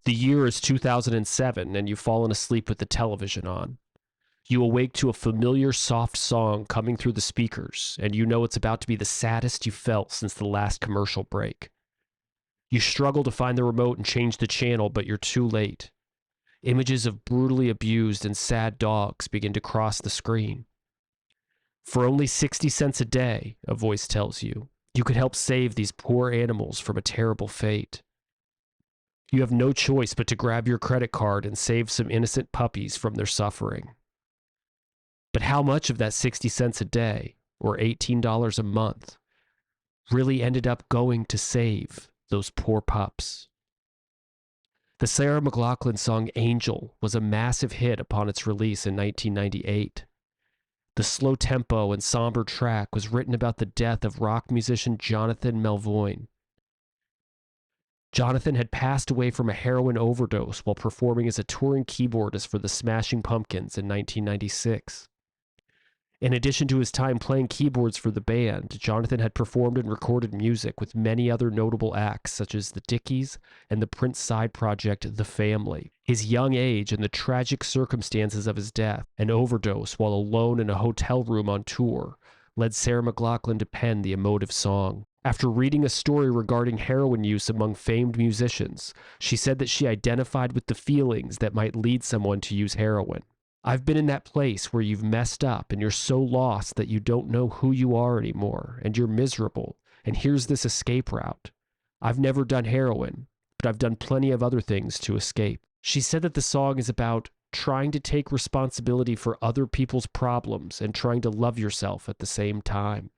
The year is 2007, and you've fallen asleep with the television on. You awake to a familiar soft song coming through the speakers, and you know it's about to be the saddest you've felt since the last commercial break. You struggle to find the remote and change the channel, but you're too late. Images of brutally abused and sad dogs begin to cross the screen. For only 60 cents a day, a voice tells you, you could help save these poor animals from a terrible fate. You have no choice but to grab your credit card and save some innocent puppies from their suffering. But how much of that 60 cents a day, or $18 a month, really ended up going to save those poor pups? The Sarah Mclachlan song Angel was a massive hit upon its release in 1998. The slow tempo and somber track was written about the death of rock musician Jonathan Melvoin. Jonathan had passed away from a heroin overdose while performing as a touring keyboardist for the Smashing Pumpkins in 1996. In addition to his time playing keyboards for the band, Jonathan had performed and recorded music with many other notable acts such as the Dickies and the Prince side project The Family. His young age and the tragic circumstances of his death, an overdose while alone in a hotel room on tour, led Sarah Mclachlan to pen the emotive song. After reading a story regarding heroin use among famed musicians, she said that she identified with the feelings that might lead someone to use heroin. I've been in that place where you've messed up and you're so lost that you don't know who you are anymore and you're miserable, and here's this escape route. I've never done heroin, but I've done plenty of other things to escape. She said that the song is about trying to take responsibility for other people's problems and trying to love yourself at the same time.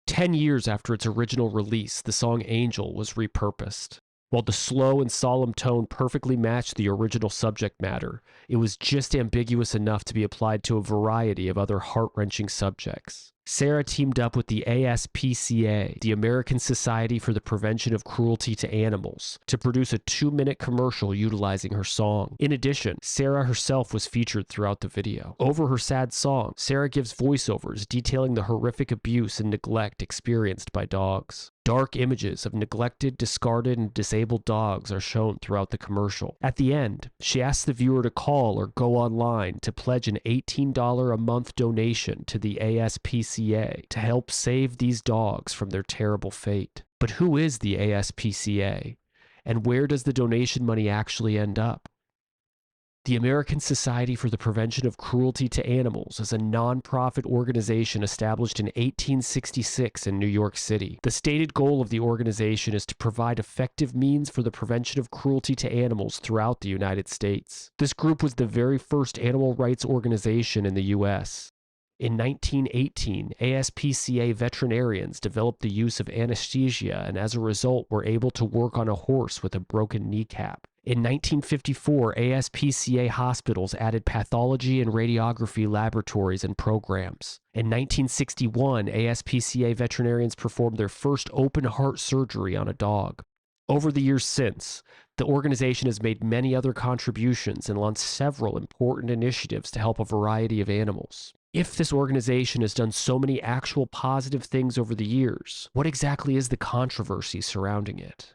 10 years after its original release, the song Angel was repurposed. While the slow and solemn tone perfectly matched the original subject matter, it was just ambiguous enough to be applied to a variety of other heart-wrenching subjects. Sarah teamed up with the ASPCA, the American Society for the Prevention of Cruelty to Animals, to produce a 2-minute commercial utilizing her song. In addition, Sarah herself was featured throughout the video. Over her sad song, Sarah gives voiceovers detailing the horrific abuse and neglect experienced by dogs. Dark images of neglected, discarded, and disabled dogs are shown throughout the commercial. At the end, she asks the viewer to call or go online to pledge an $18 a month donation to the ASPCA to help save these dogs from their terrible fate. But who is the ASPCA? And where does the donation money actually end up? The American Society for the Prevention of Cruelty to Animals is a non-profit organization established in 1866 in New York City. The stated goal of the organization is to provide effective means for the prevention of cruelty to animals throughout the United States. This group was the very first animal rights organization in the U.S. In 1918, ASPCA veterinarians developed the use of anesthesia and as a result were able to work on a horse with a broken kneecap. In 1954, ASPCA hospitals added pathology and radiography laboratories and programs. In 1961, ASPCA veterinarians performed their first open heart surgery on a dog. Over the years since, the organization has made many other contributions and launched several important initiatives to help a variety of animals. If this organization has done so many actual positive things over the years, what exactly is the controversy surrounding it?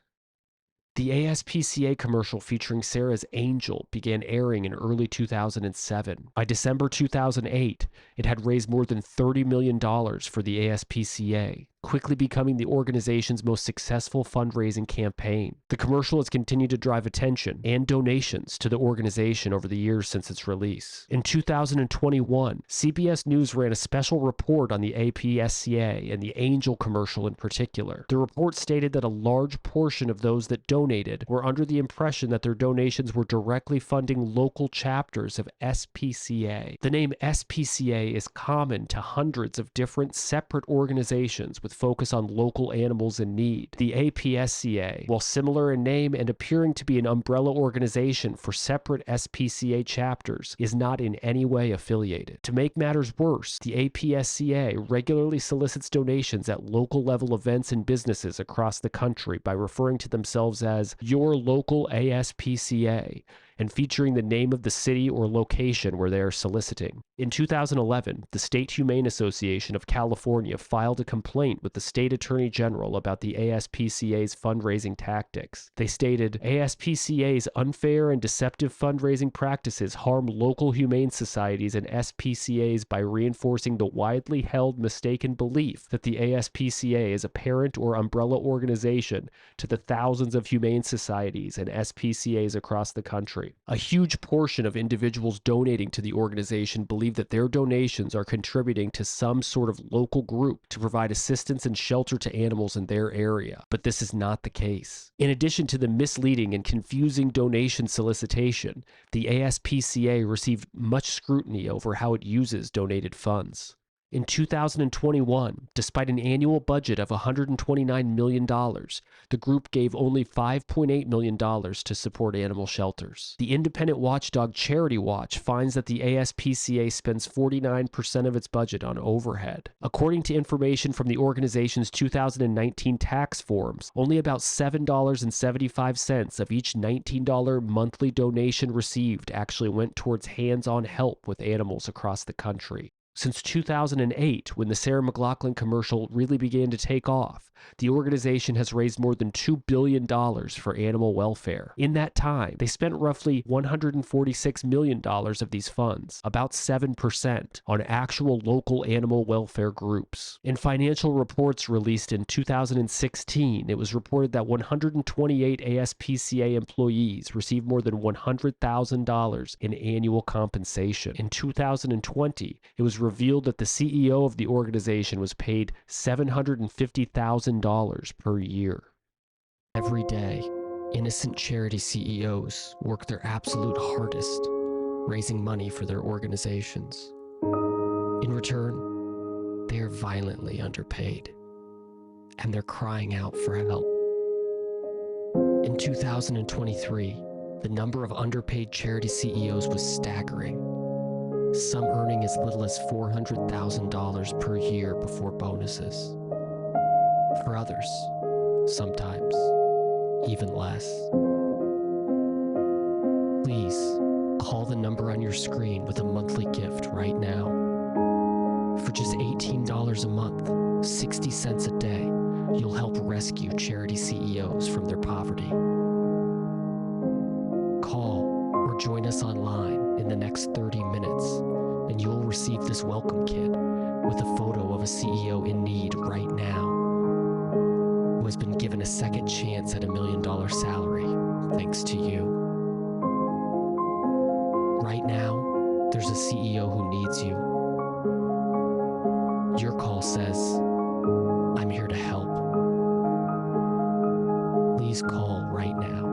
The ASPCA commercial featuring Sarah's Angel began airing in early 2007. By December 2008, it had raised more than $30 million for the ASPCA, quickly becoming the organization's most successful fundraising campaign. The commercial has continued to drive attention and donations to the organization over the years since its release. In 2021, CBS News ran a special report on the ASPCA and the Angel commercial in particular. The report stated that a large portion of those that donated were under the impression that their donations were directly funding local chapters of SPCA. The name SPCA is common to hundreds of different separate organizations with focus on local animals in need. The ASPCA, while similar in name and appearing to be an umbrella organization for separate SPCA chapters, is not in any way affiliated. To make matters worse, the ASPCA regularly solicits donations at local level events and businesses across the country by referring to themselves as your local ASPCA and featuring the name of the city or location where they are soliciting. In 2011, the State Humane Association of California filed a complaint with the State Attorney General about the ASPCA's fundraising tactics. They stated, ASPCA's unfair and deceptive fundraising practices harm local humane societies and SPCAs by reinforcing the widely held mistaken belief that the ASPCA is a parent or umbrella organization to the thousands of humane societies and SPCAs across the country. A huge portion of individuals donating to the organization believe that their donations are contributing to some sort of local group to provide assistance and shelter to animals in their area, but this is not the case. In addition to the misleading and confusing donation solicitation, the ASPCA received much scrutiny over how it uses donated funds. In 2021, despite an annual budget of $129 million, the group gave only $5.8 million to support animal shelters. The independent watchdog Charity Watch finds that the ASPCA spends 49% of its budget on overhead. According to information from the organization's 2019 tax forms, only about $7.75 of each $19 monthly donation received actually went towards hands-on help with animals across the country. Since 2008, when the Sarah Mclachlan commercial really began to take off, the organization has raised more than $2 billion for animal welfare. In that time, they spent roughly $146 million of these funds, about 7%, on actual local animal welfare groups. In financial reports released in 2016, it was reported that 128 ASPCA employees received more than $100,000 in annual compensation. In 2020, it was revealed that the CEO of the organization was paid $750,000 per year. Every day, innocent charity CEOs work their absolute hardest, raising money for their organizations. In return, they are violently underpaid, and they're crying out for help. In 2023, the number of underpaid charity CEOs was staggering, some earning as little as $400,000 per year before bonuses. For others, sometimes even less. Please call the number on your screen with a monthly gift right now. For just $18 a month, 60 cents a day, you'll help rescue charity CEOs from their poverty. Call or join us online in the next 30 minutes, and you'll receive this welcome kit with a photo of a CEO in need right now, who has been given a second chance at $1 million salary thanks to you. Right now, there's a CEO who needs you. Your call says, I'm here to help. Please call right now.